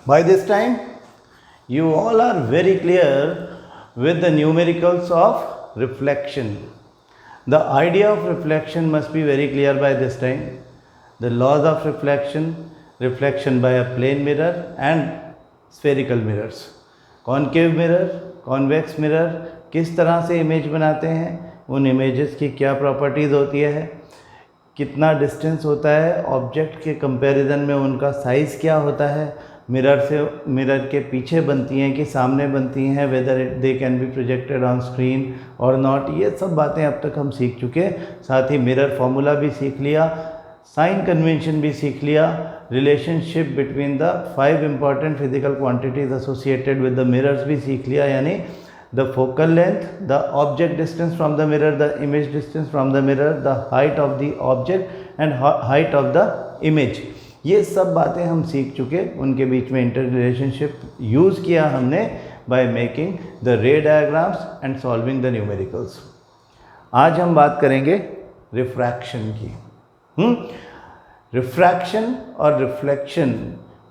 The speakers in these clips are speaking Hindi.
By this time, you all are very clear with the numericals of reflection. The idea of reflection must be very clear by this time. The laws of reflection, reflection by a plane mirror and spherical mirrors. Concave mirror, convex mirror किस तरह से इमेज बनाते हैं, उन इमेजेस की क्या प्रॉपर्टीज़ होती है, कितना डिस्टेंस होता है ऑब्जेक्ट के कंपैरिजन में, उनका साइज़ क्या होता है, मिरर से मिरर के पीछे बनती हैं कि सामने बनती हैं, whether they can be projected on screen और नॉट, ये सब बातें अब तक हम सीख चुके। साथ ही मिरर फॉर्मूला भी सीख लिया, साइन कन्वेंशन भी सीख लिया, relationship between the 5 important physical quantities associated with the mirrors भी सीख लिया, यानी the focal length, the object distance from the mirror, the image distance from the mirror, the height of the object and height of the image. ये सब बातें हम सीख चुके, उनके बीच में इंटर रिलेशनशिप यूज़ किया हमने बाय मेकिंग द रे diagrams and solving the numericals. आज हम बात करेंगे रिफ्रैक्शन की। रिफ्रैक्शन और रिफ्लेक्शन,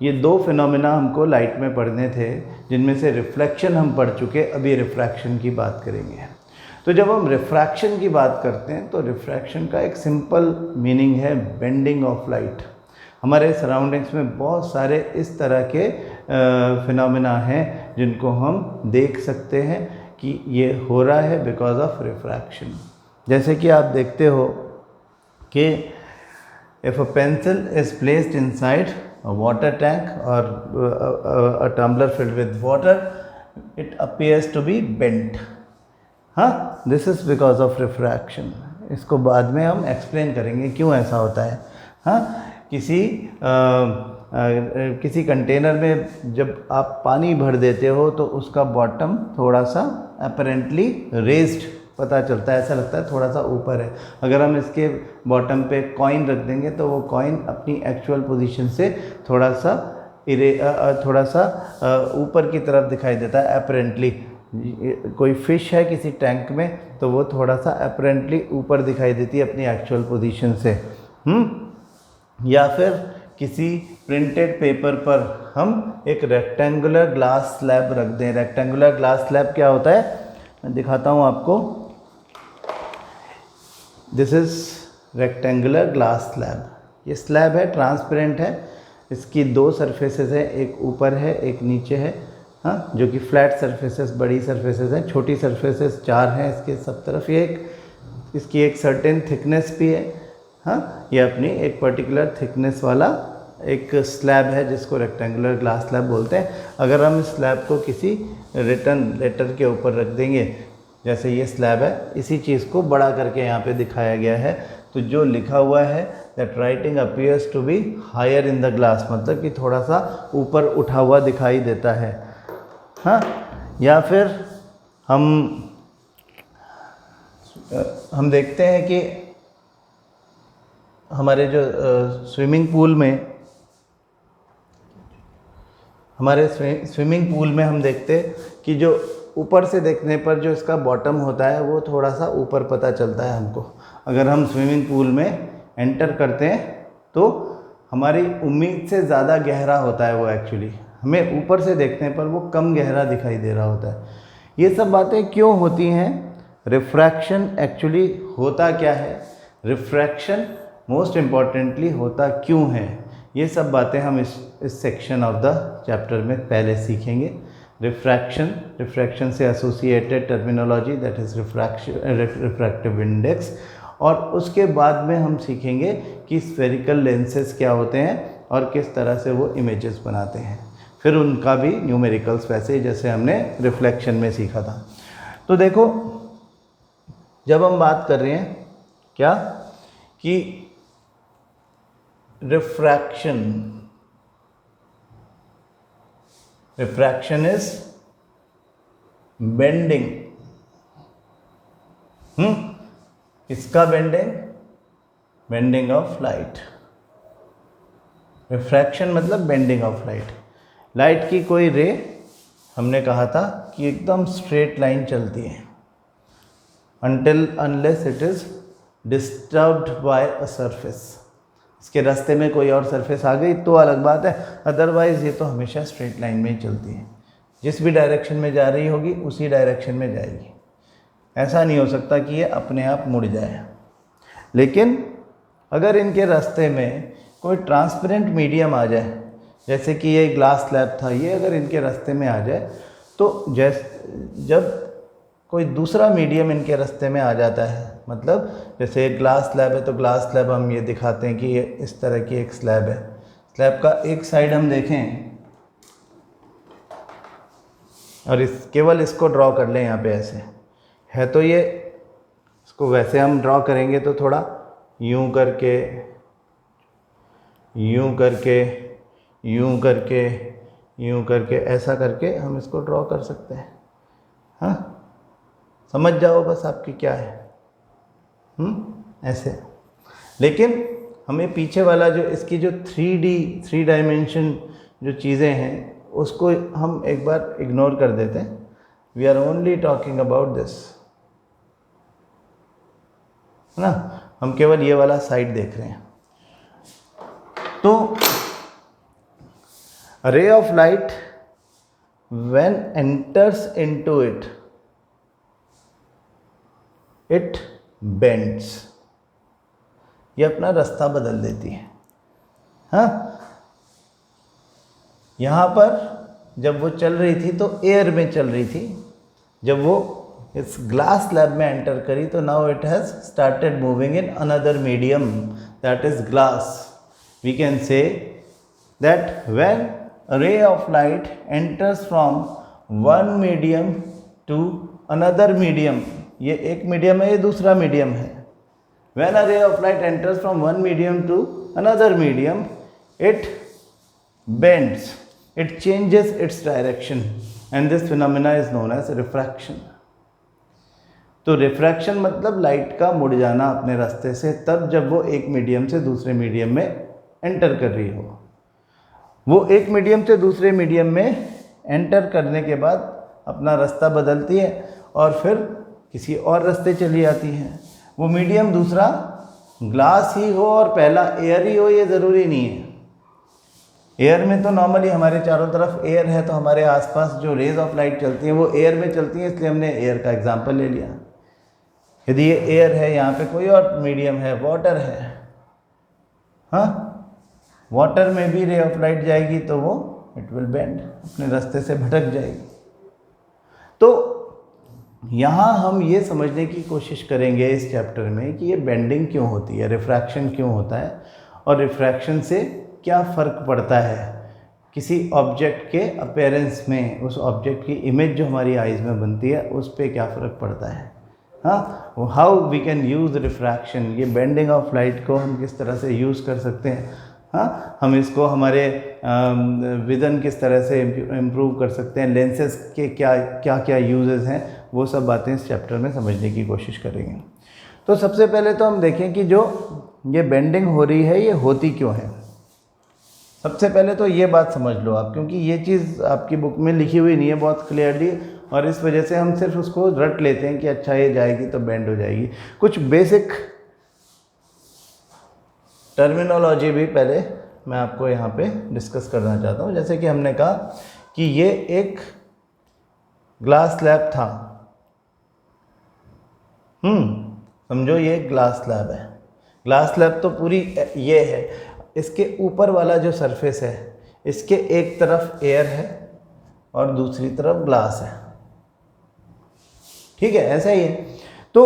ये दो फिनोमेना हमको लाइट में पढ़ने थे, जिनमें से रिफ्लेक्शन हम पढ़ चुके, अभी रिफ्रैक्शन की बात करेंगे। तो जब हम रिफ्रैक्शन की बात करते हैं तो रिफ्रैक्शन का एक सिंपल मीनिंग है बेंडिंग ऑफ लाइट। हमारे सराउंडिंग्स में बहुत सारे इस तरह के फिनोमेना हैं जिनको हम देख सकते हैं कि ये हो रहा है बिकॉज ऑफ रिफ्रैक्शन। जैसे कि आप देखते हो कि if a pencil is placed inside a water tank or a tumbler filled with water, it appears to be bent. This is because of refraction. इसको बाद में हम एक्सप्लेन करेंगे क्यों ऐसा होता है। किसी कंटेनर में जब आप पानी भर देते हो तो उसका बॉटम थोड़ा सा अपेरेंटली रेज्ड पता चलता है, ऐसा लगता है थोड़ा सा ऊपर है। अगर हम इसके बॉटम पे कॉइन रख देंगे तो वो कॉइन अपनी एक्चुअल पोजीशन से थोड़ा सा ऊपर की तरफ दिखाई देता है अपेरेंटली। कोई फिश है किसी टैंक में तो वो थोड़ा सा अपेरेंटली ऊपर दिखाई देती है अपनी एक्चुअल पोजीशन से। या फिर किसी प्रिंटेड पेपर पर हम एक रेक्टेंगुलर ग्लास स्लैब रख दें। रेक्टेंगुलर ग्लास स्लैब क्या होता है, मैं दिखाता हूँ आपको। This is rectangular glass slab. ये स्लैब है, ट्रांसपेरेंट है, इसकी 2 सरफेसेस हैं, एक ऊपर है एक नीचे है, जो कि फ्लैट सरफेसेस, बड़ी सरफेसेस हैं। छोटी सरफेसेस 4 हैं इसके सब तरफ। ये इसकी एक सर्टेन थिकनेस भी है। ये अपनी एक पर्टिकुलर थिकनेस वाला एक स्लैब है जिसको रेक्टेंगुलर ग्लास स्लैब बोलते हैं। अगर हम इस स्लैब को किसी रिटन लेटर के ऊपर रख देंगे, जैसे ये स्लैब है, इसी चीज़ को बड़ा करके यहाँ पे दिखाया गया है, तो जो लिखा हुआ है that writing appears to be higher in the glass, मतलब कि थोड़ा सा ऊपर उठा हुआ दिखाई देता है। या फिर हम देखते हैं कि हमारे जो स्विमिंग पूल में हम देखते कि जो ऊपर से देखने पर जो इसका बॉटम होता है वो थोड़ा सा ऊपर पता चलता है हमको। अगर हम स्विमिंग पूल में एंटर करते हैं तो हमारी उम्मीद से ज़्यादा गहरा होता है वो, एक्चुअली हमें ऊपर से देखने पर वो कम गहरा दिखाई दे रहा होता है। ये सब बातें क्यों होती हैं? रिफ्रैक्शन एक्चुअली होता क्या है, रिफ्रैक्शन मोस्ट इम्पॉर्टेंटली होता क्यों है, ये सब बातें हम इस सेक्शन ऑफ द चैप्टर में पहले सीखेंगे। रिफ्रैक्शन से associated terminology that is refractive index, और उसके बाद में हम सीखेंगे कि स्फेरिकल लेंसेज क्या होते हैं और किस तरह से वो इमेजेस बनाते हैं। फिर उनका भी न्यूमेरिकल्स वैसे जैसे हमने रिफ्लेक्शन में सीखा था। तो देखो, जब हम बात कर रहे हैं क्या कि रिफ्रैक्शन इज बेंडिंग। किसका bending? Bending of light. Refraction मतलब बेंडिंग ऑफ लाइट। लाइट की कोई रे, हमने कहा था कि एकदम स्ट्रेट लाइन चलती है until unless it is disturbed by a surface। इसके रास्ते में कोई और सरफेस आ गई तो अलग बात है, अदरवाइज़ ये तो हमेशा स्ट्रेट लाइन में ही चलती है, जिस भी डायरेक्शन में जा रही होगी उसी डायरेक्शन में जाएगी। ऐसा नहीं हो सकता कि ये अपने आप मुड़ जाए। लेकिन अगर इनके रास्ते में कोई ट्रांसपेरेंट मीडियम आ जाए, जैसे कि ये ग्लास स्लैब था, ये अगर इनके रास्ते में आ जाए तो जब कोई दूसरा मीडियम इनके रास्ते में आ जाता है, मतलब जैसे एक ग्लास स्लैब है तो ग्लास स्लैब हम ये दिखाते हैं कि ये इस तरह की एक स्लैब है। स्लैब का एक साइड हम देखें और केवल इसको ड्रॉ कर लें, यहाँ पे ऐसे है तो ये, इसको वैसे हम ड्रॉ करेंगे तो थोड़ा यूं करके यूं करके यूं करके यूं करके ऐसा करके हम इसको ड्रॉ कर सकते हैं। हाँ, समझ जाओ बस आपकी क्या है। ऐसे। लेकिन हमें पीछे वाला जो इसकी जो 3 डायमेंशन जो चीज़ें हैं उसको हम एक बार इग्नोर कर देते हैं। We are only talking about this, है ना, हम केवल ये वाला साइड देख रहे हैं। तो ray of light when enters into it bends, ये अपना रास्ता बदल देती है। हाँ, यहाँ पर जब वो चल रही थी तो एयर में चल रही थी, जब वो इस ग्लास स्लैब में एंटर करी तो now it has started moving in another medium that is glass. We can say that when a ray of light enters from one medium to another medium, ये एक मीडियम है, ये दूसरा मीडियम है। When a ray of light enters from one medium to another medium, it bends, it changes its direction, and this phenomena is known as refraction. तो रिफ्रैक्शन मतलब लाइट का मुड़ जाना अपने रास्ते से, तब जब वो एक मीडियम से दूसरे मीडियम में एंटर कर रही हो। वो एक मीडियम से दूसरे मीडियम में एंटर करने के बाद अपना रास्ता बदलती है और फिर किसी और रास्ते चली जाती है। वो मीडियम दूसरा ग्लास ही हो और पहला एयर ही हो, ये ज़रूरी नहीं है। एयर में तो नॉर्मली हमारे चारों तरफ एयर है, तो हमारे आसपास जो रेज ऑफ लाइट चलती हैं वो एयर में चलती हैं, इसलिए हमने एयर का एग्जांपल ले लिया। यदि ये एयर है, यहाँ पे कोई और मीडियम है, वाटर है, हाँ, वाटर में भी रे ऑफ लाइट जाएगी तो वो इट विल बेंड, अपने रास्ते से भटक जाएगी। तो यहाँ हम ये समझने की कोशिश करेंगे इस चैप्टर में कि ये बेंडिंग क्यों होती है, रिफ्रैक्शन क्यों होता है, और रिफ्रैक्शन से क्या फ़र्क पड़ता है किसी ऑब्जेक्ट के अपीयरेंस में, उस ऑब्जेक्ट की इमेज जो हमारी आइज़ में बनती है उस पर क्या फ़र्क पड़ता है। हाँ, how we can use refraction, ये बेंडिंग ऑफ लाइट को हम किस तरह से यूज़ कर सकते हैं। हाँ, हम इसको हमारे विज़न किस तरह से इम्प्रूव कर सकते हैं, लेंसेज के क्या क्या यूजेस हैं, वो सब बातें इस चैप्टर में समझने की कोशिश करेंगे। तो सबसे पहले तो हम देखें कि जो ये बेंडिंग हो रही है ये होती क्यों है। सबसे पहले तो ये बात समझ लो आप, क्योंकि ये चीज़ आपकी बुक में लिखी हुई नहीं है बहुत क्लियरली, और इस वजह से हम सिर्फ उसको रट लेते हैं कि अच्छा ये जाएगी तो बेंड हो जाएगी। कुछ बेसिक टर्मिनोलॉजी भी पहले मैं आपको यहाँ पे डिस्कस करना चाहता हूँ। जैसे कि हमने कहा कि ये एक ग्लास स्लैब था, समझो ये ग्लास स्लैब है। ग्लास स्लैब तो पूरी ये है, इसके ऊपर वाला जो सरफेस है इसके एक तरफ एयर है और दूसरी तरफ ग्लास है, ठीक है, ऐसा ही है। तो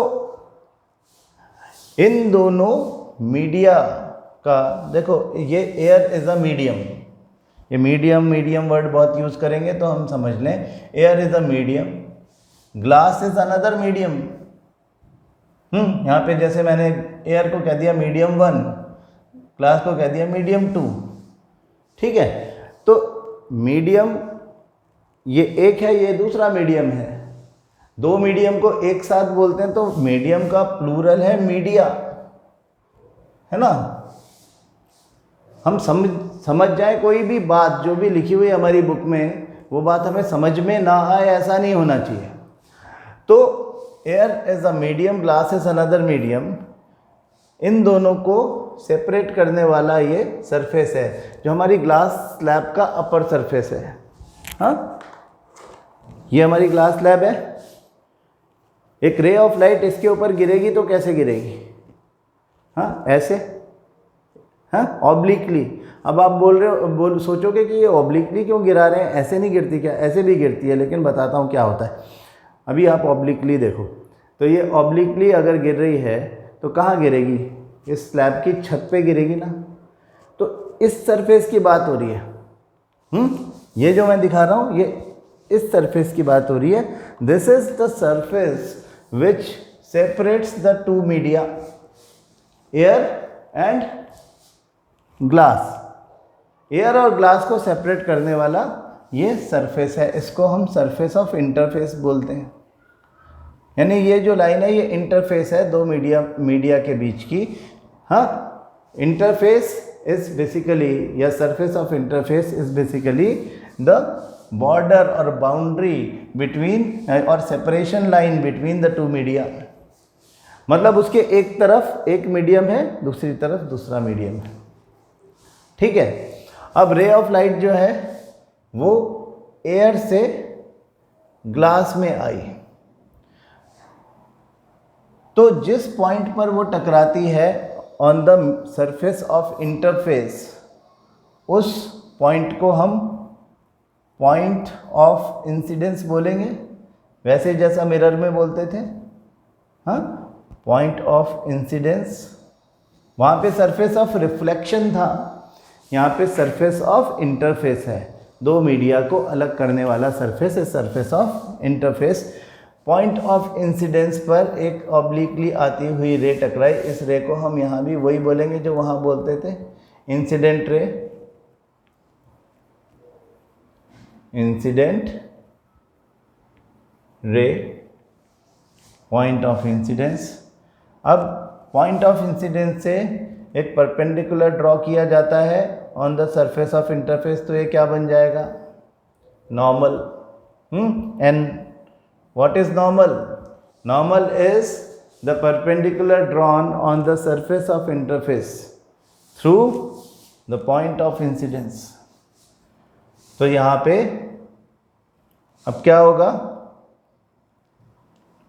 इन दोनों मीडिया का देखो, ये एयर इज़ अ मीडियम, ये मीडियम वर्ड बहुत यूज़ करेंगे तो हम समझ लें, air is a medium, glass is another medium. यहाँ पे जैसे मैंने एयर को कह दिया मीडियम 1, ग्लास को कह दिया मीडियम 2, ठीक है। तो मीडियम ये एक है, ये दूसरा मीडियम है, दो मीडियम को एक साथ बोलते हैं तो मीडियम का प्लूरल है मीडिया, है ना। हम समझ जाए कोई भी बात जो भी लिखी हुई हमारी बुक में, वो बात हमें समझ में ना आए, ऐसा नहीं होना चाहिए। तो air is a medium, glass is another medium, इन दोनों को सेपरेट करने वाला ये सरफेस है जो हमारी ग्लास स्लैब का अपर सरफेस है। हाँ, ये हमारी ग्लास स्लैब है। एक रे ऑफ लाइट इसके ऊपर गिरेगी तो कैसे गिरेगी? हाँ, ऐसे। हाँ, ऑब्लिकली। अब आप सोचोगे कि ये ऑब्लिकली क्यों गिरा रहे हैं, ऐसे नहीं गिरती क्या? ऐसे भी गिरती है, लेकिन बताता हूँ क्या होता है। अभी आप ऑब्लिकली देखो, तो ये ऑब्लिकली अगर गिर रही है तो कहाँ गिरेगी? इस स्लैब की छत पे गिरेगी ना। तो इस सरफेस की बात हो रही है। ये जो मैं दिखा रहा हूँ, ये इस सरफेस की बात हो रही है। This is the surface which separates the two media, air and glass. Air और ग्लास को सेपरेट करने वाला ये सरफेस है। इसको हम सरफेस ऑफ इंटरफेस बोलते हैं। यानी ये जो लाइन है, ये इंटरफेस है दो मीडिया के बीच की। हाँ, इंटरफेस इज बेसिकली, या surface of interface is basically the border और बाउंड्री बिटवीन और separation line between the two media. मतलब उसके एक तरफ एक मीडियम है, दूसरी तरफ दूसरा मीडियम है। ठीक है। अब रे ऑफ लाइट जो है वो एयर से ग्लास में आई, तो जिस पॉइंट पर वो टकराती है on the surface of interface, उस पॉइंट को हम पॉइंट ऑफ इंसिडेंस बोलेंगे, वैसे जैसा मिरर में बोलते थे। हाँ, पॉइंट ऑफ इंसिडेंस। वहाँ पे सरफेस ऑफ रिफ्लेक्शन था, यहाँ पे सरफेस ऑफ इंटरफेस है। दो मीडिया को अलग करने वाला सरफेस है surface of interface. Point of incidence पर एक ऑब्लिकली आती हुई रे टकराई। इस रे को हम यहाँ भी वही बोलेंगे जो वहाँ बोलते थे, incident ray. Incident ray, point of incidence. अब पॉइंट ऑफ इंसिडेंस से एक परपेंडिकुलर ड्रॉ किया जाता है on the surface of interface, तो ये क्या बन जाएगा? Normal. And what is normal? Normal is the perpendicular drawn on the surface of interface through the point of incidence. तो यहाँ पे अब क्या होगा?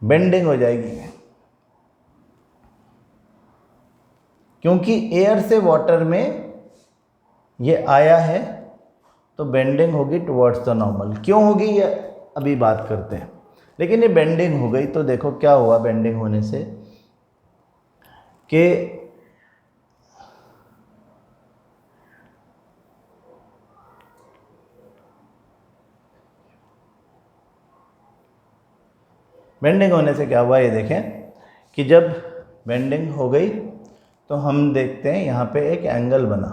बेंडिंग हो जाएगी, क्योंकि एयर से वाटर में ये आया है, तो बेंडिंग होगी टुवर्ड्स द नॉर्मल। क्यों होगी ये अभी बात करते हैं, लेकिन ये बेंडिंग हो गई। तो देखो क्या हुआ बेंडिंग होने से, कि बेंडिंग होने से क्या हुआ, ये देखें कि जब बेंडिंग हो गई तो हम देखते हैं यहाँ पे एक एंगल बना।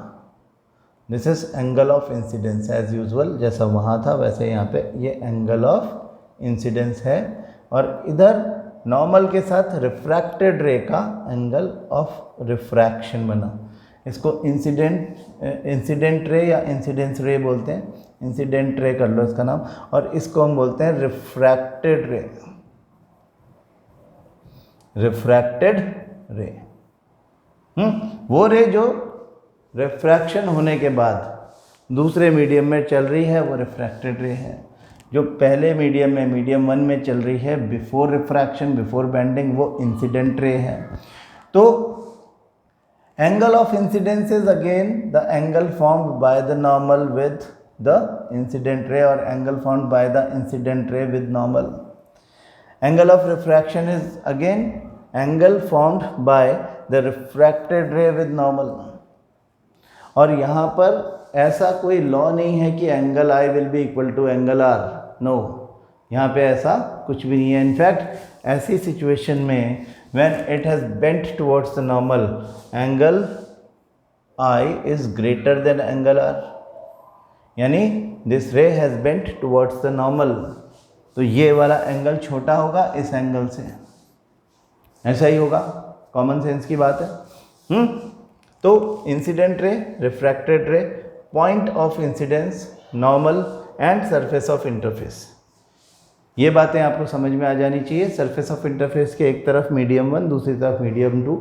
This is angle of incidence as usual, जैसा वहाँ था वैसे यहाँ पे ये एंगल ऑफ इंसिडेंस है। और इधर नॉर्मल के साथ रिफ्रैक्टेड रे का एंगल ऑफ रिफ्रैक्शन बना। इसको इंसिडेंट रे या इंसिडेंस रे बोलते हैं। इंसिडेंट रे कर लो इसका नाम, और इसको हम बोलते हैं रिफ्रैक्टेड रे। रिफ्रैक्टेड रे वो रे जो रिफ्रैक्शन होने के बाद दूसरे मीडियम में चल रही है, वो रिफ्रैक्टेड रे है। जो पहले मीडियम में, मीडियम 1 में चल रही है बिफोर रिफ्रैक्शन, बिफोर बेंडिंग, वो इंसिडेंट रे है। तो angle of incidence is again the angle formed by the normal with the incident ray, और angle formed by the incident ray with normal. Angle of refraction is again angle formed by the refracted ray with normal. और यहाँ पर ऐसा कोई लॉ नहीं है कि angle I will be equal to angle R. No, यहाँ पे ऐसा कुछ भी नहीं है। इनफैक्ट ऐसी सिचुएशन में when it has bent towards the normal, angle I is greater than angle R, यानी this ray has bent towards the normal, तो ये वाला एंगल छोटा होगा इस एंगल से। ऐसा ही होगा, कॉमन सेंस की बात है। तो इंसिडेंट रे, रिफ्रैक्टेड रे, point of incidence, normal and surface of interface, ये बातें आपको समझ में आ जानी चाहिए। सरफेस ऑफ इंटरफेस के एक तरफ मीडियम 1, दूसरी तरफ मीडियम 2,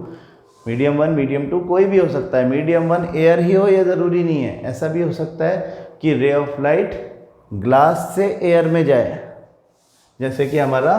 मीडियम 1 मीडियम 2 कोई भी हो सकता है, मीडियम 1 एयर ही हो ये ज़रूरी नहीं है, ऐसा भी हो सकता है कि रे ऑफ लाइट ग्लास से एयर में जाए, जैसे कि हमारा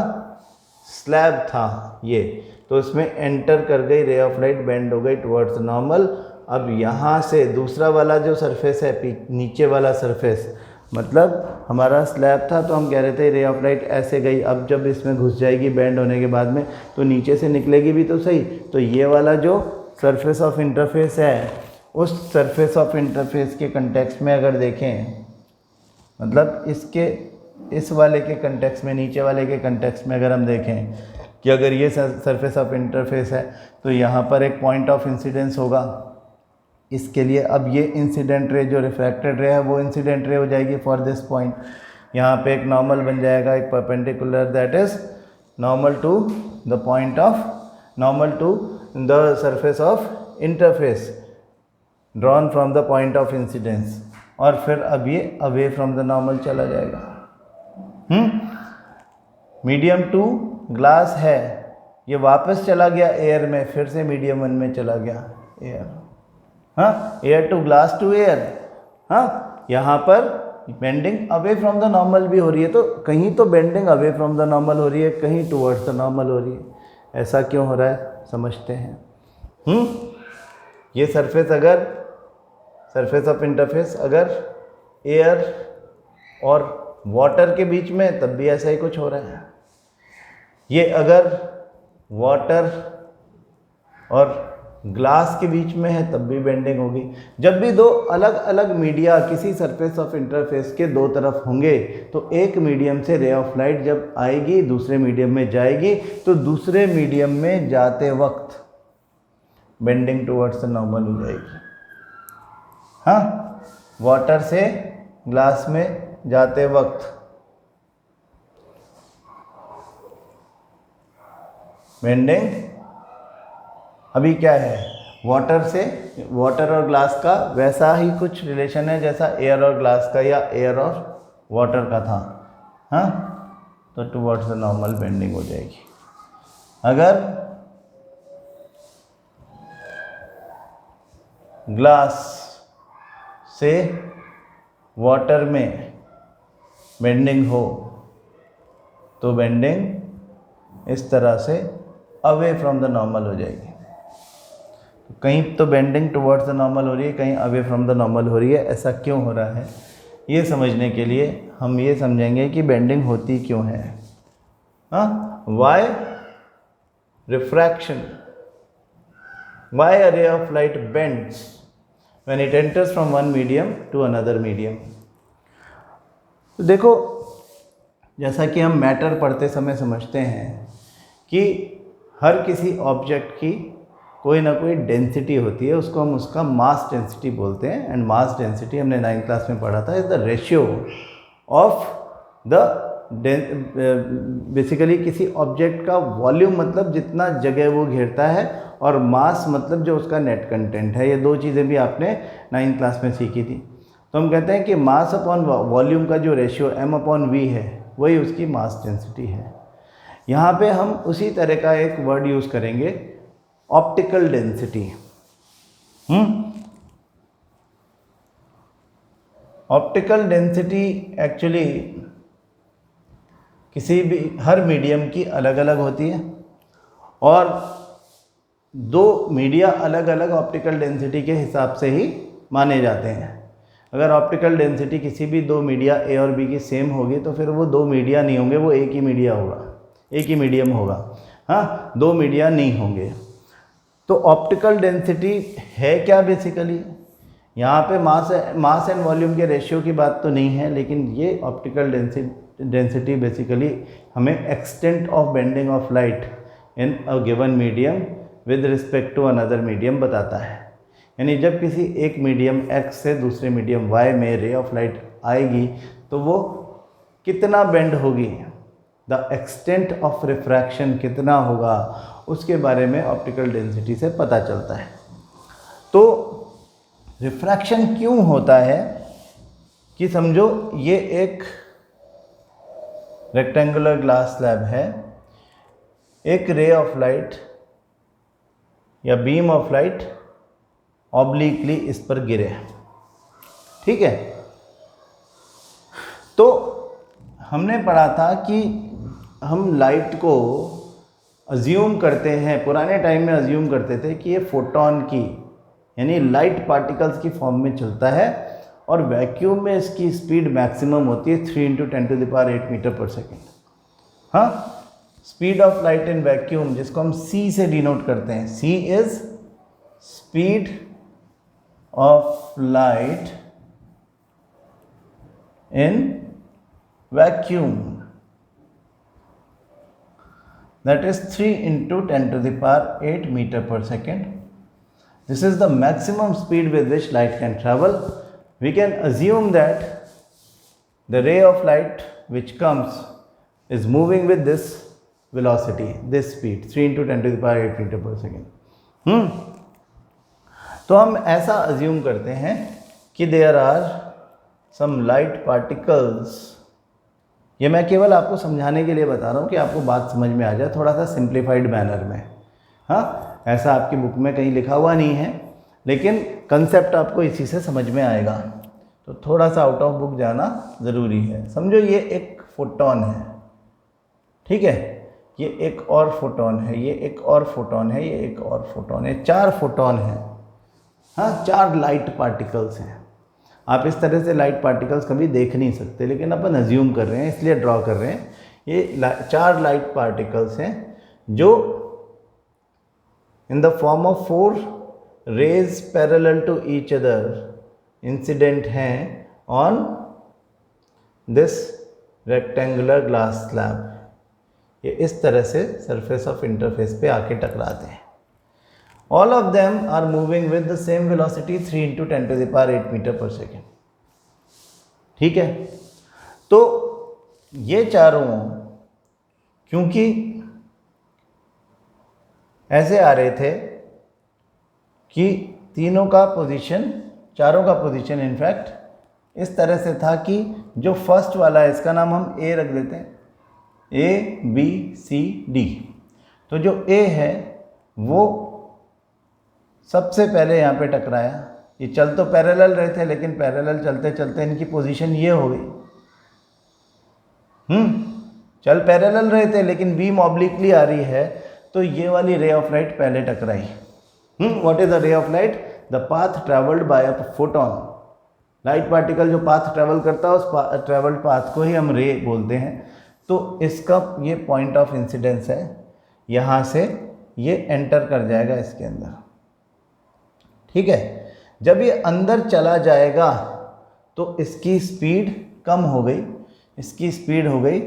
स्लैब था ये, तो इसमें एंटर कर गई रे ऑफ लाइट, बेंड हो गई टुवर्ड्स नॉर्मल। अब यहाँ से दूसरा वाला जो सरफेस है, नीचे वाला सरफेस, मतलब हमारा स्लैब था तो हम कह रहे थे रे ऑफ लाइट ऐसे गई, अब जब इसमें घुस जाएगी बेंड होने के बाद में तो नीचे से निकलेगी भी तो सही। तो ये वाला जो सरफेस ऑफ इंटरफेस है, उस सरफेस ऑफ इंटरफेस के कंटेक्स्ट में अगर देखें, मतलब इसके इस वाले के कंटेक्स्ट में, नीचे वाले के कंटेक्स्ट में अगर हम देखें कि अगर ये सरफेस ऑफ इंटरफेस है तो यहाँ पर एक पॉइंट ऑफ इंसिडेंस होगा इसके लिए। अब ये इंसिडेंट रे जो रिफ्रैक्टेड रे है वो इंसिडेंट रे हो जाएगी फॉर दिस पॉइंट। यहाँ पे एक नॉर्मल बन जाएगा, एक perpendicular, that is normal to the point of, normal to the surface of interface drawn from the point of incidence, और फिर अब ये अवे फ्रॉम द नॉर्मल चला जाएगा। मीडियम 2 ग्लास है, ये वापस चला गया एयर में, फिर से मीडियम 1 में चला गया एयर, हाँ, air to glass to air, हाँ, यहाँ पर bending away from the normal भी हो रही है, तो कहीं तो bending away from the normal हो रही है, कहीं टुवर्ड्स द नॉर्मल हो रही है। ऐसा क्यों हो रहा है समझते हैं। ये सरफेस अगर, सरफेस ऑफ इंटरफेस अगर एयर और वाटर के बीच में, तब भी ऐसा ही कुछ हो रहा है। ये अगर वाटर और ग्लास के बीच में है तब भी बेंडिंग होगी। जब भी दो अलग अलग मीडिया किसी सरफेस ऑफ इंटरफेस के दो तरफ होंगे तो एक मीडियम से रे ऑफ लाइट जब आएगी दूसरे मीडियम में जाएगी, तो दूसरे मीडियम में जाते वक्त बेंडिंग टुवर्ड्स द नॉर्मल हो जाएगी। हाँ, वाटर से ग्लास में जाते वक्त बेंडिंग, अभी क्या है, वाटर से, वाटर और ग्लास का वैसा ही कुछ रिलेशन है जैसा एयर और ग्लास का या एयर और वाटर का था। हाँ, तो टुवर्ड्स द नॉर्मल बेंडिंग हो जाएगी। अगर ग्लास से वाटर में बेंडिंग हो तो बेंडिंग इस तरह से अवे फ्रॉम द नॉर्मल हो जाएगी। तो कहीं तो बेंडिंग टुवर्ड्स द नॉर्मल हो रही है, कहीं अवे फ्रॉम द नॉर्मल हो रही है। ऐसा क्यों हो रहा है ये समझने के लिए हम ये समझेंगे कि बेंडिंग होती क्यों है। हाँ, Y refraction, why a ray of light bends when it enters from one medium to another medium। तो देखो, जैसा कि हम मैटर पढ़ते समय समझते हैं कि हर किसी ऑब्जेक्ट की कोई ना कोई डेंसिटी होती है, उसको हम उसका मास डेंसिटी बोलते हैं। एंड मास डेंसिटी हमने 9th क्लास में पढ़ा था, is the ratio of the basically किसी ऑब्जेक्ट का वॉल्यूम, मतलब जितना जगह वो घेरता है, और मास मतलब जो उसका नेट कंटेंट है। ये दो चीज़ें भी आपने 9th क्लास में सीखी थी। तो हम कहते हैं कि मास अपॉन वॉल्यूम का जो रेशियो m/v है वही उसकी मास डेंसिटी है। यहाँ पे हम उसी तरह का एक वर्ड यूज़ करेंगे, optical density. Optical density actually किसी भी, हर मीडियम की अलग अलग होती है, और दो मीडिया अलग अलग ऑप्टिकल डेंसिटी के हिसाब से ही माने जाते हैं। अगर ऑप्टिकल डेंसिटी किसी भी दो मीडिया ए और बी की सेम होगी तो फिर वो दो मीडिया नहीं होंगे, वो एक ही मीडिया होगा, एक ही मीडियम होगा। हाँ, दो मीडिया नहीं होंगे। तो ऑप्टिकल डेंसिटी है क्या बेसिकली, यहाँ पे मास एंड वॉल्यूम के रेशियो की बात तो नहीं है, लेकिन ये ऑप्टिकल डेंसिटी बेसिकली हमें extent of bending of light in a given medium with respect to another medium बताता है। यानी जब किसी एक मीडियम x से दूसरे मीडियम y में रे ऑफ लाइट आएगी तो वो कितना बेंड होगी, द एक्सटेंट ऑफ रिफ्रैक्शन कितना होगा, उसके बारे में ऑप्टिकल डेंसिटी से पता चलता है। तो रिफ्रैक्शन क्यों होता है कि समझो ये एक रेक्टेंगुलर ग्लास स्लैब है, एक रे ऑफ लाइट या बीम ऑफ लाइट ऑब्लिकली इस पर गिरे। ठीक है, तो हमने पढ़ा था कि हम लाइट को अज्यूम करते हैं, पुराने टाइम में अज्यूम करते थे कि ये फोटोन की यानी लाइट पार्टिकल्स की फॉर्म में चलता है और वैक्यूम में इसकी स्पीड मैक्सिमम होती है 3 × 10⁸ मीटर पर सेकेंड। हाँ, speed of light in vacuum, जिसको हम c से डिनोट करते हैं, c is speed of light in vacuum, that is 3 × 10⁸ meter per second. This is the maximum speed with which light can travel. We can assume that the ray of light which comes is moving with this velocity, this speed, 3 × 10⁸ meter per second. तो हम ऐसा assume करते हैं कि there are some light particles. ये मैं केवल आपको समझाने के लिए बता रहा हूँ कि आपको बात समझ में आ जाए थोड़ा सा सिंप्लीफाइड मैनर में। हाँ, ऐसा आपकी बुक में कहीं लिखा हुआ नहीं है, लेकिन कंसेप्ट आपको इसी से समझ में आएगा। तो थोड़ा सा आउट ऑफ बुक जाना ज़रूरी है। समझो ये एक फोटोन है, ठीक है, ये एक और फोटोन है, ये एक और फोटोन है, ये एक और फोटोन है, 4 फोटोन हैं। हाँ, 4 लाइट पार्टिकल्स हैं। आप इस तरह से लाइट पार्टिकल्स कभी देख नहीं सकते, लेकिन अपन अज्यूम कर रहे हैं, इसलिए ड्रॉ कर रहे हैं। ये 4 लाइट पार्टिकल्स हैं जो in the form of 4 rays parallel to each other incident हैं on this rectangular glass slab. ये इस तरह से सरफेस ऑफ इंटरफेस पे आके टकराते हैं। All of them are moving with the same velocity 3 × 10⁸ meter per second. ठीक है, तो ये चारों क्योंकि ऐसे आ रहे थे कि तीनों का पोजीशन, चारों का पोजीशन इनफैक्ट इस तरह से था कि जो फर्स्ट वाला है इसका नाम हम ए रख देते हैं, A B C D। तो जो A है वो सबसे पहले यहाँ पे टकराया। ये चल तो पैरेलल रहे थे, लेकिन पैरेलल चलते चलते इनकी पोजीशन ये हो गई। चल पैरेलल रहे थे लेकिन बीम ऑब्लिकली आ रही है, तो ये वाली रे ऑफ लाइट पहले टकराई। व्हाट इज द रे of light? The path travelled by a photon. Light particle जो पाथ ट्रेवल करता है उस ट्रेवल्ड पाथ को ही हम रे बोलते हैं। तो इसका ये पॉइंट ऑफ इंसिडेंस है, यहाँ से ये एंटर कर जाएगा इसके अंदर। ठीक है, जब ये अंदर चला जाएगा तो इसकी स्पीड कम हो गई, इसकी स्पीड हो गई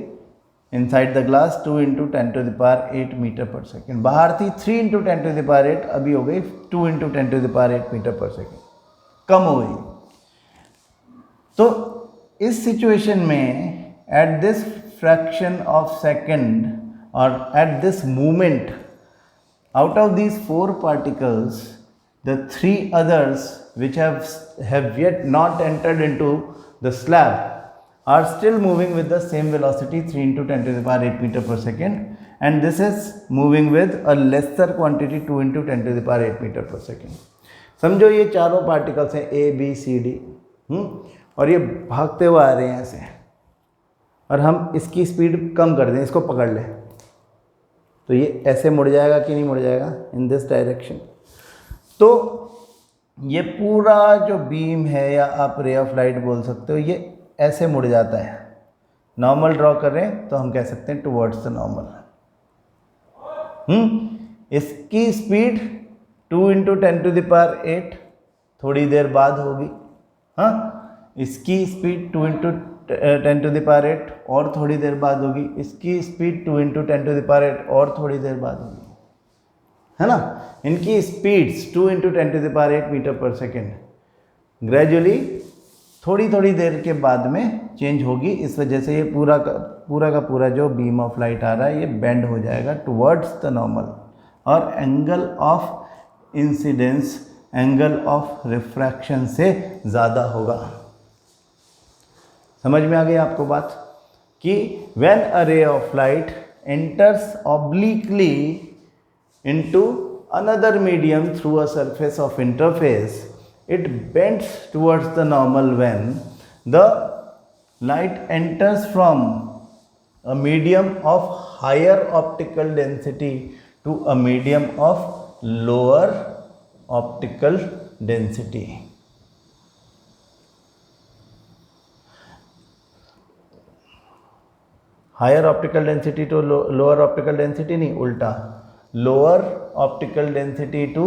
इनसाइड द ग्लास 2 × 10⁸ मीटर पर सेकेंड। बाहर थी 3 × 10⁸, अभी हो गई 2 × 10⁸ मीटर पर सेकेंड, कम हो गई। तो इस सिचुएशन में at this fraction of second और at this movement, out of these 4 particles, the 3 others which have yet not entered into the slab are still moving with the same velocity 3 × 10⁸ meter per second, and this is moving with a lesser quantity 2 × 10⁸ meter per second. समझो ये चारों पार्टिकल्स हैं A B C D, और ये भागते हुए आ रहे हैं ऐसे, और हम इसकी स्पीड कम कर दें, इसको पकड़ लें, तो ये ऐसे मुड़ जाएगा कि नहीं मुड़ जाएगा? In this direction. तो ये पूरा जो बीम है, या आप रे ऑफ लाइट बोल सकते हो, ये ऐसे मुड़ जाता है। नॉर्मल ड्रॉ कर रहे हैं तो हम कह सकते हैं टुवर्ड्स द नॉर्मल। इसकी स्पीड 2 × 10⁸ थोड़ी देर बाद होगी। हाँ, इसकी स्पीड 2 × 10⁸ और थोड़ी देर बाद होगी, इसकी स्पीड 2 × 10⁸ और थोड़ी देर बाद होगी, है ना। इनकी स्पीड्स 2 × 10⁸ मीटर पर सेकेंड ग्रेजुअली थोड़ी थोड़ी देर के बाद में चेंज होगी। इस वजह से ये पूरा का पूरा जो बीम ऑफ लाइट आ रहा है ये बेंड हो जाएगा टुवर्ड्स द नॉर्मल, और angle of incidence angle of refraction से ज़्यादा होगा। समझ में आ गई आपको बात कि when a ray of light enters obliquely into another medium through a surface of interface, it bends towards the normal when the light enters from a medium of higher optical density to a medium of lower optical density. Higher optical density to lower optical density नहीं, उल्टा, lower optical density to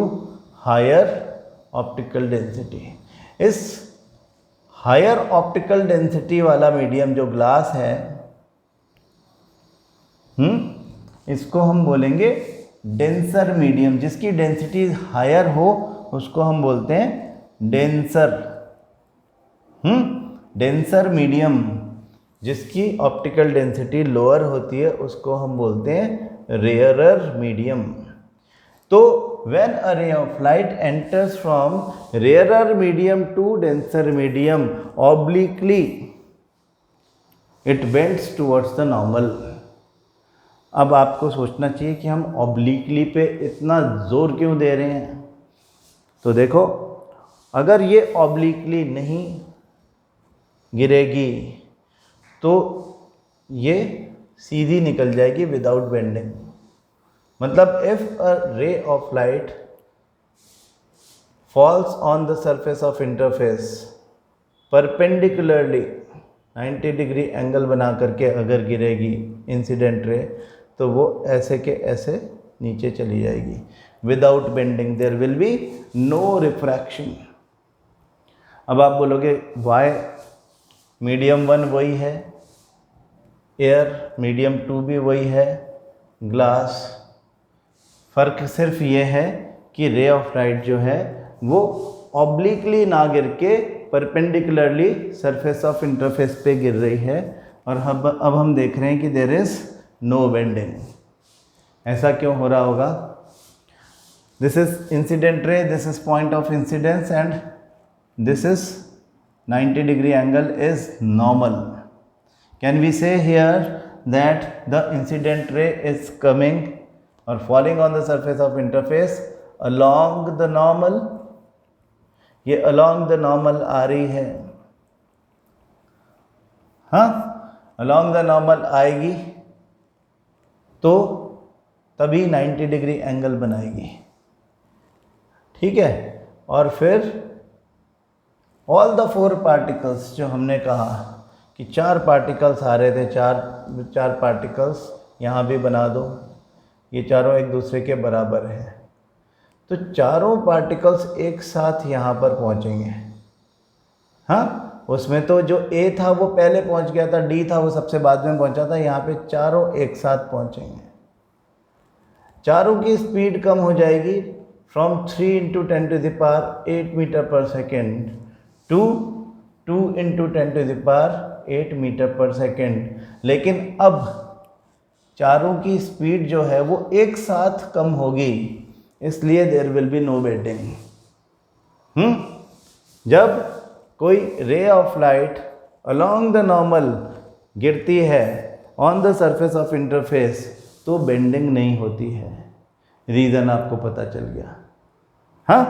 higher optical density. इस हायर ऑप्टिकल डेंसिटी वाला मीडियम जो ग्लास है, इसको हम बोलेंगे डेंसर मीडियम. जिसकी डेंसिटी हायर हो उसको हम बोलते हैं डेंसर. Denser medium. जिसकी ऑप्टिकल डेंसिटी लोअर होती है उसको हम बोलते हैं रेयरर मीडियम. तो when a ray of light enters from rarer medium to denser medium obliquely, it bends towards the normal. अब आपको सोचना चाहिए कि हम obliquely पे इतना जोर क्यों दे रहे हैं. तो देखो, अगर ये obliquely नहीं गिरेगी तो ये सीधी निकल जाएगी विदाउट बेंडिंग. मतलब if a ray of light falls on the surface of interface perpendicularly 90 degree angle बना करके अगर गिरेगी इंसिडेंट रे, तो वो ऐसे के ऐसे नीचे चली जाएगी without bending. There will be no refraction. अब आप बोलोगे वाई? मीडियम 1 वही है, एयर मीडियम 2 भी वही है, ग्लास. फ़र्क सिर्फ ये है कि रे ऑफ लाइट जो है वो ऑब्लिकली ना गिर के परपेंडिकुलरली सरफेस ऑफ इंटरफेस पे गिर रही है. और अब हम देख रहे हैं कि देयर इज़ नो बेंडिंग. ऐसा क्यों हो रहा होगा? This is incident ray, this is point of incidence and this is 90 degree angle is normal. Can we say here that the incident ray is coming or falling on the surface of interface along the normal? ये along the normal आ रही है. हाँ, along the normal आएगी तो तभी 90 डिग्री एंगल बनाएगी. ठीक है. और फिर ऑल द 4 पार्टिकल्स, जो हमने कहा कि 4 पार्टिकल्स आ रहे थे, चार पार्टिकल्स यहाँ भी बना दो, ये चारों एक दूसरे के बराबर है, तो चारों पार्टिकल्स एक साथ यहाँ पर पहुँचेंगे. हाँ, उसमें तो जो A था वो पहले पहुँच गया था, D था वो सबसे बाद में पहुँचा था, यहाँ पे चारों एक साथ पहुँचेंगे. चारों की स्पीड कम हो जाएगी फ्रॉम 3 × 10⁸ मीटर पर सेकेंड टू 2 × 10⁸ मीटर पर सेकेंड. लेकिन अब चारों की स्पीड जो है वो एक साथ कम होगी, इसलिए there will be no bending. जब कोई ray of light along the normal गिरती है on the surface of interface तो बेंडिंग नहीं होती है. रीज़न आपको पता चल गया. हाँ,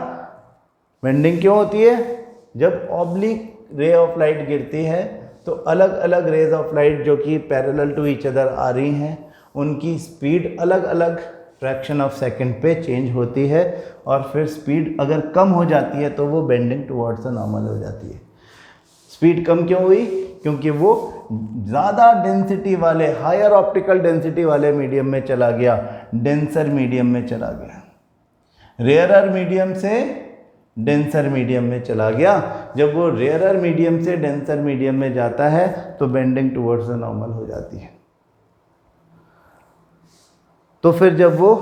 बेंडिंग क्यों होती है? जब ऑब्लिक रे ऑफ लाइट गिरती है तो अलग अलग रेज ऑफ लाइट जो कि पैरेलल टू ईच अदर आ रही हैं, उनकी स्पीड अलग अलग फ्रैक्शन ऑफ सेकंड पे चेंज होती है. और फिर स्पीड अगर कम हो जाती है तो वो बेंडिंग टुवर्ड्स द नॉर्मल हो जाती है. स्पीड कम क्यों हुई? क्योंकि वो ज़्यादा डेंसिटी वाले, हायर ऑप्टिकल डेंसिटी वाले मीडियम में चला गया, डेंसर मीडियम में चला गया. रेयरर मीडियम से डेंसर मीडियम में चला गया. जब वो रेयरर मीडियम से डेंसर मीडियम में जाता है तो बेंडिंग टुवर्ड्स द नॉर्मल हो जाती है. तो फिर जब वो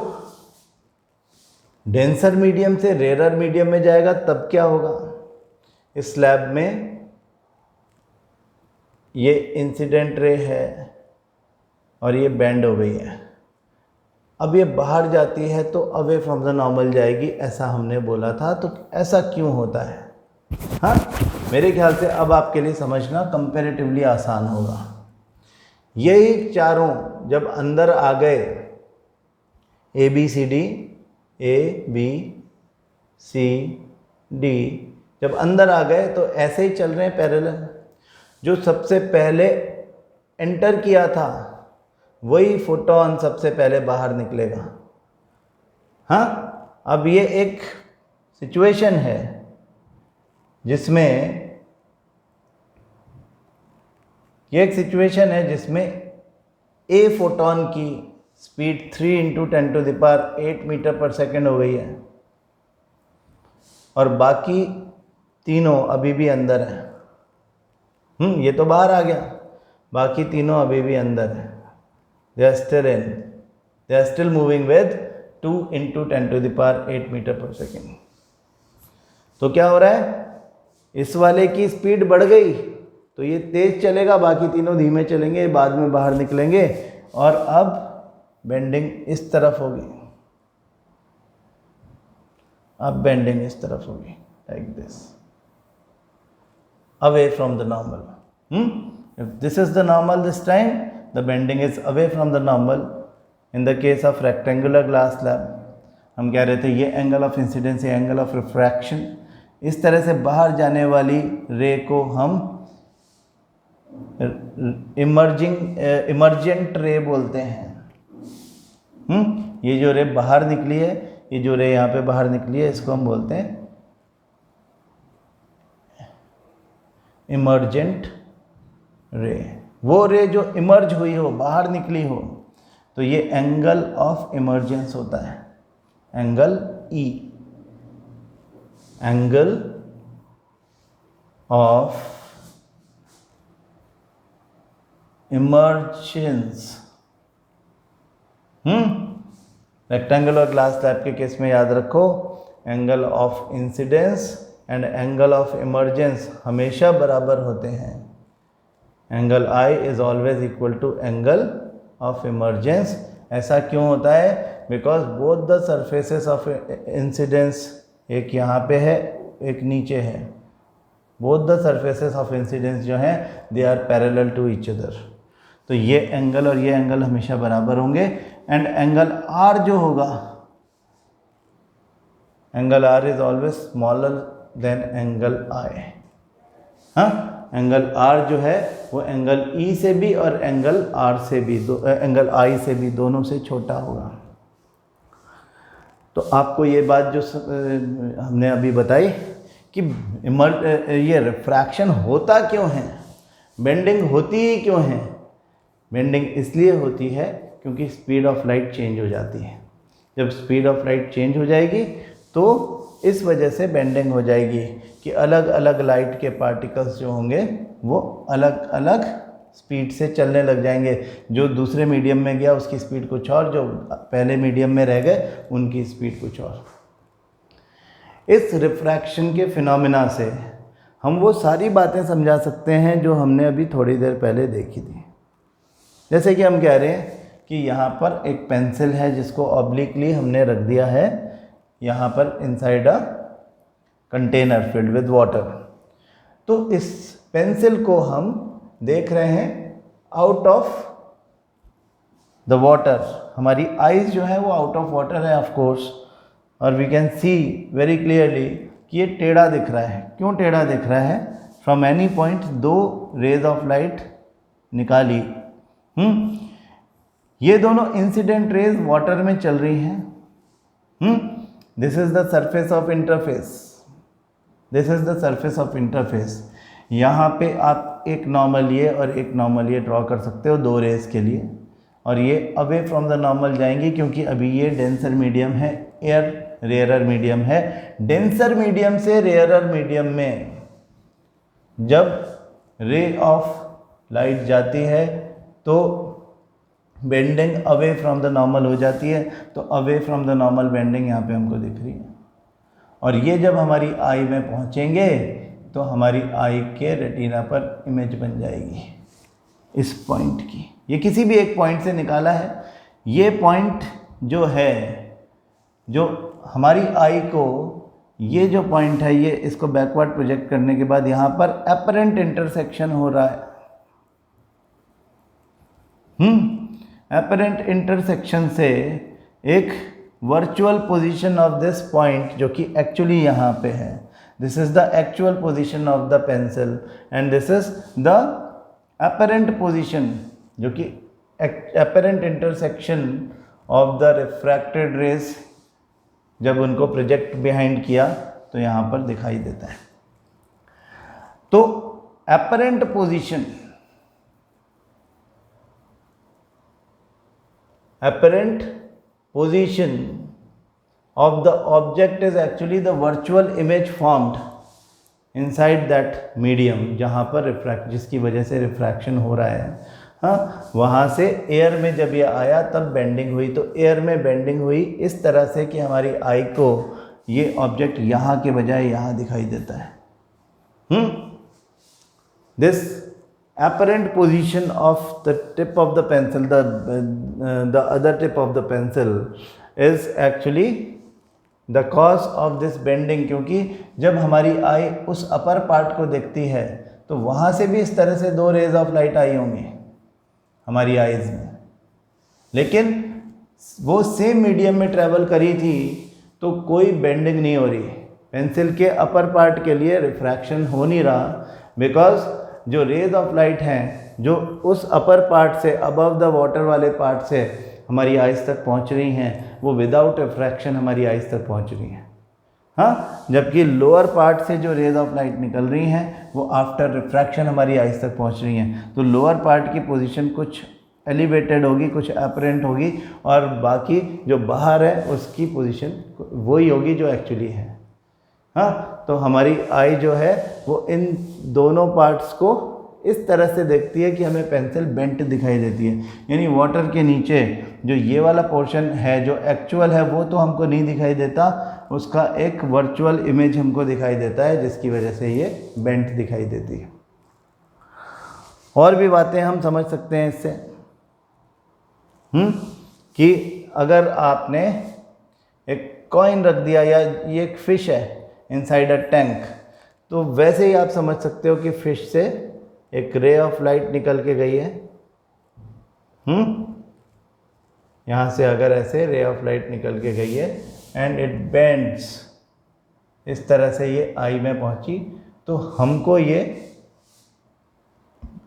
डेंसर मीडियम से रेयरर मीडियम में जाएगा तब क्या होगा? इस स्लैब में ये इंसिडेंट रे है और ये बेंड हो गई है. अब ये बाहर जाती है तो अवे फ्रॉम द नॉर्मल जाएगी, ऐसा हमने बोला था. तो ऐसा क्यों होता है? हाँ, मेरे ख्याल से अब आपके लिए समझना कंपैरेटिवली आसान होगा. यही चारों जब अंदर आ गए ABCD A B C D, जब अंदर आ गए तो ऐसे ही चल रहे हैं पैरेलल। जो सबसे पहले एंटर किया था वही फोटोन सबसे पहले बाहर निकलेगा। हाँ, अब ये एक सिचुएशन है जिसमें ए फोटोन की स्पीड 3 × 10⁸ मीटर पर सेकेंड हो गई है और बाकी तीनों अभी भी अंदर हैं। ये तो बाहर आ गया, बाकी तीनों अभी भी अंदर हैं। They are still moving with 2 × 10⁸ metre पर सेकेंड। तो क्या हो रहा है, इस वाले की स्पीड बढ़ गई तो ये तेज चलेगा, बाकी तीनों धीमे चलेंगे, बाद में बाहर निकलेंगे। और अब बेंडिंग इस तरफ होगी, अब बेंडिंग इस तरफ होगी, like this, away from the normal. If this is the normal, this time the bending is away from the normal. In the case of rectangular glass slab हम कह रहे थे ये एंगल ऑफ इंसिडेंस, ये एंगल ऑफ रिफ्रैक्शन। इस तरह से बाहर जाने वाली रे को हम इमर्जेंट रे बोलते हैं। ये जो रे बाहर निकली है, ये जो रे यहाँ पे बाहर निकली है, इसको हम बोलते हैं इमर्जेंट रे। वो रे जो इमर्ज हुई हो, बाहर निकली हो, तो ये एंगल ऑफ इमर्जेंस होता है, angle E, angle of emergence. Rectangular glass slab के केस में याद रखो, angle of incidence and angle of emergence हमेशा बराबर होते हैं। Angle I is always equal to angle of emergence. ऐसा क्यों होता है? Because both the surfaces of incidence, एक यहाँ पे है, एक नीचे है, both the surfaces of incidence जो हैं they are parallel to each other. तो ये एंगल और ये एंगल हमेशा बराबर होंगे। एंड एंगल आर जो होगा, angle R is always smaller than angle I. हाँ, एंगल आर जो है वो एंगल ई से भी और एंगल आर से भी, एंगल आई से भी, दोनों से छोटा होगा। तो आपको ये बात जो हमने अभी बताई कि ये रिफ्रैक्शन होता क्यों है, बेंडिंग होती ही क्यों है? बेंडिंग इसलिए होती है क्योंकि स्पीड ऑफ लाइट चेंज हो जाती है। जब स्पीड ऑफ लाइट चेंज हो जाएगी तो इस वजह से बेंडिंग हो जाएगी कि अलग अलग लाइट के पार्टिकल्स जो होंगे वो अलग अलग स्पीड से चलने लग जाएंगे। जो दूसरे मीडियम में गया उसकी स्पीड कुछ और, जो पहले मीडियम में रह गए उनकी स्पीड कुछ और। इस रिफ्रैक्शन के फिनोमेना से हम वो सारी बातें समझा सकते हैं जो हमने अभी थोड़ी देर पहले देखी थी। जैसे कि हम कह रहे हैं कि यहाँ पर एक पेंसिल है जिसको ऑब्लिकली हमने रख दिया है यहाँ पर inside a container filled with water. तो इस पेंसिल को हम देख रहे हैं आउट ऑफ द वाटर। हमारी आईज जो है वो आउट ऑफ वाटर है ऑफ कोर्स, और we can see very clearly कि ये टेढ़ा दिख रहा है। क्यों टेढ़ा दिख रहा है? फ्रॉम एनी पॉइंट दो रेज ऑफ लाइट निकाली, ये दोनों इंसिडेंट रेज वाटर में चल रही हैं। This is the surface of interface, this is the surface of interface. यहाँ पे आप एक नॉर्मल ये और एक नॉर्मल ये ड्रॉ कर सकते हो दो रेज के लिए, और ये अवे फ्रॉम द नॉर्मल जाएंगी क्योंकि अभी ये डेंसर मीडियम है, एयर रेयरर मीडियम है। डेंसर मीडियम से रेयरर मीडियम में जब रे ऑफ लाइट जाती है तो bending away from the normal हो जाती है। तो away from the normal bending यहाँ पे हमको दिख रही है, और ये जब हमारी आई में पहुँचेंगे तो हमारी आई के रेटिना पर इमेज बन जाएगी इस पॉइंट की। ये किसी भी एक पॉइंट से निकाला है। ये पॉइंट जो है, जो हमारी आई को, ये जो पॉइंट है, ये इसको बैकवर्ड प्रोजेक्ट करने के बाद यहाँ पर अपरेंट इंटरसेक्शन हो रहा है। अपरेंट इंटरसेक्शन से एक virtual position of this point, जो कि एक्चुअली यहाँ पे है, this is the actual position of the pencil and this is the apparent position, जो कि apparent intersection of the refracted rays जब उनको प्रोजेक्ट बिहाइंड किया तो यहाँ पर दिखाई देता है। तो apparent position, apparent position of the object is actually the virtual image formed inside that medium, जहाँ पर जिसकी वजह से रिफ्रैक्शन हो रहा है। हाँ, वहाँ से एयर में जब ये आया तब बेंडिंग हुई, तो एयर में बेंडिंग हुई इस तरह से कि हमारी आई को ये ऑब्जेक्ट यहाँ के बजाय यहाँ दिखाई देता है। This apparent position of the tip of the pencil, the other tip of the pencil is actually the cause of this bending, क्योंकि जब हमारी आई उस अपर पार्ट को देखती है तो वहाँ से भी इस तरह से दो रेज ऑफ लाइट आई होंगी हमारी आईज में, लेकिन वो सेम मीडियम में ट्रेवल करी थी तो कोई बेंडिंग नहीं हो रही। पेंसिल के अपर पार्ट के लिए रिफ्रैक्शन हो नहीं रहा, बिकॉज जो रेज ऑफ लाइट हैं जो उस अपर पार्ट से अबव द वाटर वाले पार्ट से हमारी आइज़ तक पहुंच रही हैं, वो विदाउट रिफ्रैक्शन हमारी आइज़ तक पहुंच रही हैं। हाँ, जबकि लोअर पार्ट से जो रेज ऑफ लाइट निकल रही हैं वो आफ्टर रिफ्रैक्शन हमारी आइज़ तक पहुंच रही हैं। तो लोअर पार्ट की पोजीशन कुछ एलिवेटेड होगी, कुछ अपरेंट होगी, और बाकी जो बाहर है उसकी पोजीशन वही होगी जो एक्चुअली है। हाँ, तो हमारी आई जो है वो इन दोनों पार्ट्स को इस तरह से देखती है कि हमें पेंसिल बेंट दिखाई देती है, यानी वाटर के नीचे जो ये वाला पोर्शन है जो एक्चुअल है वो तो हमको नहीं दिखाई देता, उसका एक वर्चुअल इमेज हमको दिखाई देता है जिसकी वजह से ये बेंट दिखाई देती है। और भी बातें हम समझ सकते हैं इससे कि अगर आपने एक कॉइन रख दिया या ये एक फ़िश है इनसाइड अ टैंक, तो वैसे ही आप समझ सकते हो कि फिश से एक रे ऑफ लाइट निकल के गई है। यहाँ से अगर ऐसे रे ऑफ लाइट निकल के गई है एंड इट बेंड्स, इस तरह से ये आई में पहुँची, तो हमको ये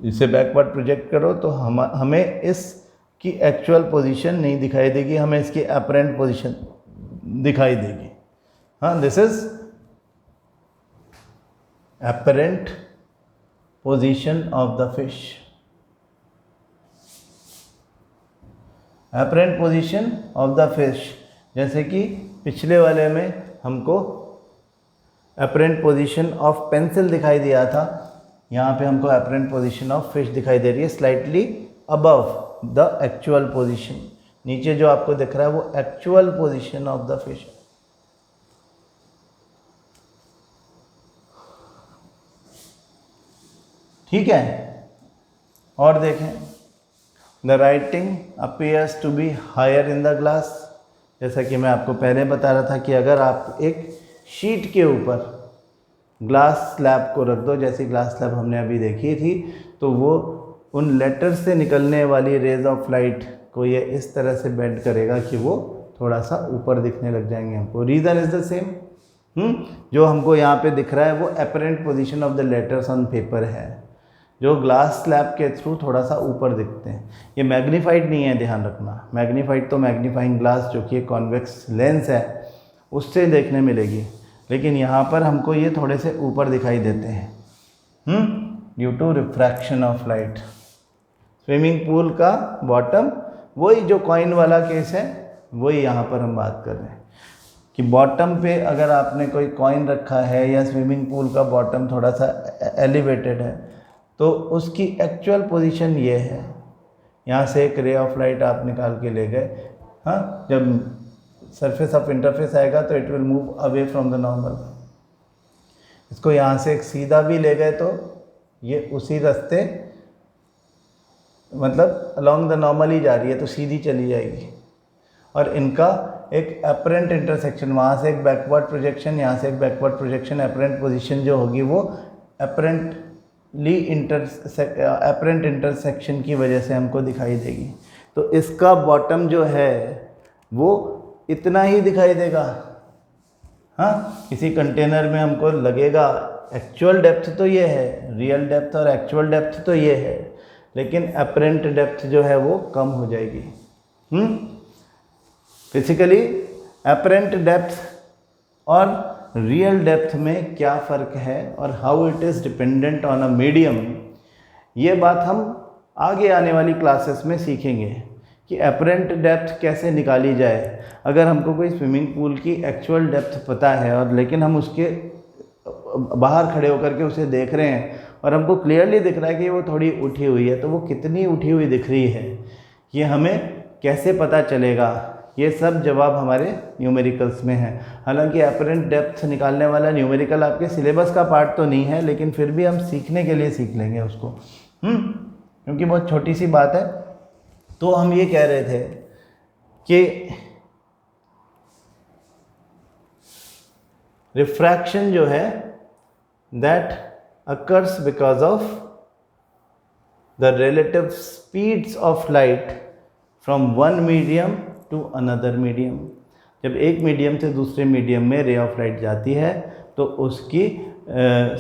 इसे बैकवर्ड प्रोजेक्ट करो तो हमें इसकी एक्चुअल पोजीशन नहीं दिखाई देगी, हमें इसकी अपरेंट पोजीशन दिखाई देगी। हाँ, this is apparent position of the fish, apparent position of the fish, जैसे कि पिछले वाले में हमको apparent position of pencil दिखाई दिया था, यहाँ पे हमको apparent position of fish दिखाई दे रही है slightly above the actual position। नीचे जो आपको दिख रहा है वो actual position of the fish। ठीक है, और देखें, the writing appears to be higher in the glass. जैसा कि मैं आपको पहले बता रहा था कि अगर आप एक शीट के ऊपर ग्लास स्लैब को रख दो, जैसी ग्लास स्लैब हमने अभी देखी थी, तो वो उन लेटर्स से निकलने वाली रेज ऑफ लाइट को ये इस तरह से बेंड करेगा कि वो थोड़ा सा ऊपर दिखने लग जाएंगे हमको। Reason is the same. जो हमको यहाँ पे दिख रहा है वो apparent position of the letters on paper है, जो ग्लास स्लैब के थ्रू थोड़ा सा ऊपर दिखते हैं। ये मैग्नीफाइड नहीं है, ध्यान रखना। मैग्नीफाइड तो मैग्नीफाइंग ग्लास जो कि एक कॉन्वेक्स लेंस है उससे देखने मिलेगी, लेकिन यहाँ पर हमको ये थोड़े से ऊपर दिखाई देते हैं due to refraction of light. Swimming pool का बॉटम, वही जो कॉइन वाला केस है वही यहाँ पर हम बात कर रहे हैं कि बॉटम पे अगर आपने कोई कॉइन रखा है या स्विमिंग पूल का बॉटम थोड़ा सा एलिवेटेड है तो उसकी एक्चुअल पोजीशन ये है। यहाँ से एक रे ऑफ लाइट आप निकाल के ले गए, हाँ, जब सरफेस ऑफ इंटरफेस आएगा तो it will move away from the normal. इसको यहाँ से एक सीधा भी ले गए तो ये उसी रास्ते, मतलब अलोंग द नॉर्मल ही जा रही है तो सीधी चली जाएगी। और इनका एक अपरेंट इंटरसेक्शन, वहाँ से एक बैकवर्ड प्रोजेक्शन, यहाँ से एक बैकवर्ड प्रोजेक्शन, अपरेंट पोजीशन जो होगी वो अपरेंट इंटरसेक्शन की वजह से हमको दिखाई देगी। तो इसका बॉटम जो है वो इतना ही दिखाई देगा। हाँ, किसी कंटेनर में हमको लगेगा एक्चुअल डेप्थ तो ये है, रियल डेप्थ और एक्चुअल डेप्थ तो ये है, लेकिन अपरेंट डेप्थ जो है वो कम हो जाएगी। फिजिकली अपरेंट डेप्थ और रियल डेप्थ में क्या फ़र्क है और how it is dependent on a medium, ये बात हम आगे आने वाली क्लासेस में सीखेंगे कि अपरेंट डेप्थ कैसे निकाली जाए। अगर हमको कोई स्विमिंग पूल की एक्चुअल डेप्थ पता है और लेकिन हम उसके बाहर खड़े होकर के उसे देख रहे हैं और हमको क्लियरली दिख रहा है कि वो थोड़ी उठी हुई है, तो वो कितनी उठी हुई दिख रही है, ये हमें कैसे पता चलेगा? ये सब जवाब हमारे न्यूमेरिकल्स में है। हालांकि अपरेंट डेप्थ निकालने वाला न्यूमेरिकल आपके सिलेबस का पार्ट तो नहीं है, लेकिन फिर भी हम सीखने के लिए सीख लेंगे उसको, क्योंकि बहुत छोटी सी बात है। तो हम ये कह रहे थे कि रिफ्रैक्शन जो है that occurs because of the relative speeds of light from one medium to another medium. जब एक मीडियम से दूसरे मीडियम में रे ऑफ लाइट जाती है तो उसकी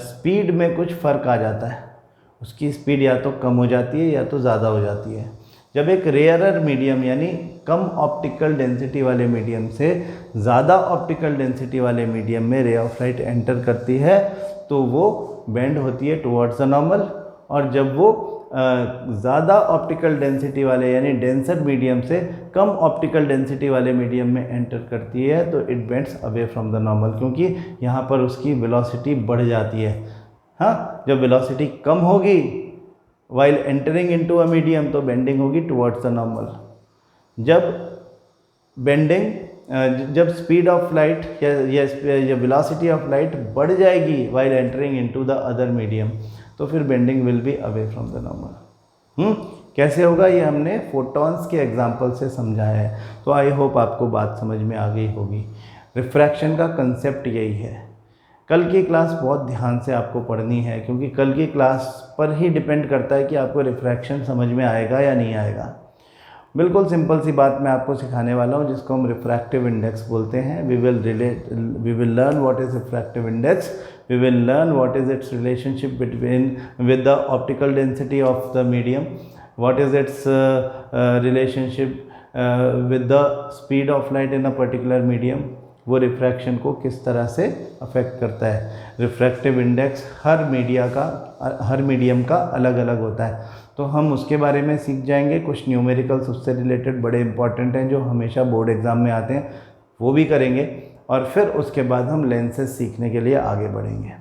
स्पीड में कुछ फ़र्क आ जाता है। उसकी स्पीड या तो कम हो जाती है या तो ज़्यादा हो जाती है। जब एक रेयरर मीडियम यानी कम ऑप्टिकल डेंसिटी वाले मीडियम से ज़्यादा ऑप्टिकल डेंसिटी वाले मीडियम में रे ऑफ लाइट एंटर करती है तो वो बेंड होती है टुवर्ड्स द नॉर्मल, और जब वो ज़्यादा ऑप्टिकल डेंसिटी वाले यानी डेंसर मीडियम से कम ऑप्टिकल डेंसिटी वाले मीडियम में एंटर करती है तो it bends away from the normal, क्योंकि यहाँ पर उसकी वेलोसिटी बढ़ जाती है। हाँ, जब वेलोसिटी कम होगी while entering into a medium तो बेंडिंग होगी टुवर्ड्स द नॉर्मल। जब स्पीड ऑफ लाइट या वेलोसिटी ऑफ लाइट बढ़ जाएगी while entering into the other medium तो फिर bending will be away from the normal. कैसे होगा ये हमने फोटॉन्स के एग्जांपल से समझाया है, तो आई होप आपको बात समझ में आ गई होगी। रिफ्रैक्शन का कंसेप्ट यही है। कल की क्लास बहुत ध्यान से आपको पढ़नी है, क्योंकि कल की क्लास पर ही डिपेंड करता है कि आपको रिफ्रैक्शन समझ में आएगा या नहीं आएगा। बिल्कुल सिंपल सी बात मैं आपको सिखाने वाला हूँ जिसको हम रिफ्रैक्टिव इंडेक्स बोलते हैं। We will learn what is refractive index, we will learn what is its relationship with the optical density of the medium, what is its relationship with the speed of light in a particular medium, वो रिफ्रैक्शन को किस तरह से अफेक्ट करता है। रिफ्रैक्टिव इंडेक्स हर मीडियम का अलग अलग होता है, तो हम उसके बारे में सीख जाएंगे। कुछ न्यूमेरिकल्स उससे रिलेटेड बड़े इंपॉर्टेंट हैं जो हमेशा बोर्ड एग्ज़ाम में आते हैं, वो भी करेंगे, और फिर उसके बाद हम लेंसेज सीखने के लिए आगे बढ़ेंगे।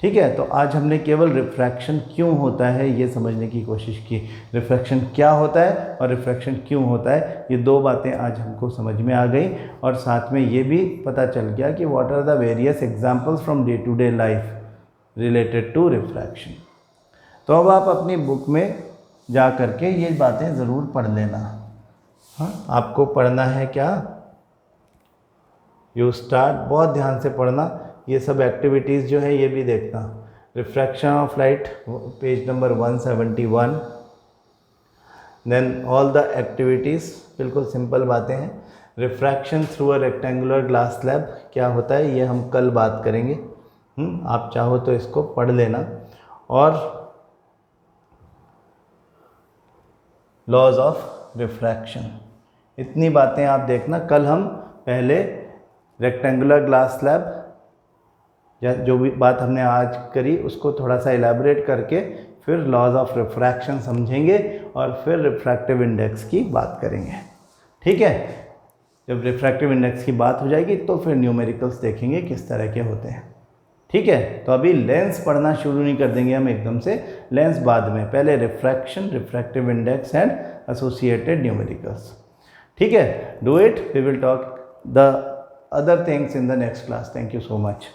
ठीक है, तो आज हमने केवल रिफ्रैक्शन क्यों होता है ये समझने की कोशिश की। रिफ्रैक्शन क्या होता है और रिफ्रैक्शन क्यों होता है, ये दो बातें आज हमको समझ में आ गई, और साथ में ये भी पता चल गया कि what are the various examples from day to day life related to refraction. तो अब आप अपनी बुक में जा करके ये बातें ज़रूर पढ़ लेना। हाँ, आपको पढ़ना है क्या, यू स्टार्ट, बहुत ध्यान से पढ़ना। ये सब एक्टिविटीज़ जो है ये भी देखना। Refraction of light page number 171, then all the activities, बिल्कुल सिंपल बातें हैं। Refraction through a rectangular glass slab क्या होता है ये हम कल बात करेंगे। आप चाहो तो इसको पढ़ लेना। और लॉज ऑफ रिफ्रैक्शन, इतनी बातें आप देखना। कल हम पहले रेक्टेंगुलर ग्लास स्लैब या जो भी बात हमने आज करी उसको थोड़ा सा इलेबोरेट करके फिर लॉज ऑफ रिफ्रैक्शन समझेंगे और फिर रिफ्रैक्टिव इंडेक्स की बात करेंगे। ठीक है, जब रिफ्रैक्टिव इंडेक्स की बात हो जाएगी तो फिर न्यूमेरिकल्स देखेंगे किस तरह के होते हैं। ठीक है, तो अभी लेंस पढ़ना शुरू नहीं कर देंगे हम एकदम से, लेंस बाद में, पहले refraction, refractive index and associated numericals. ठीक है, do it, we will talk the other things in the next class. Thank you so much.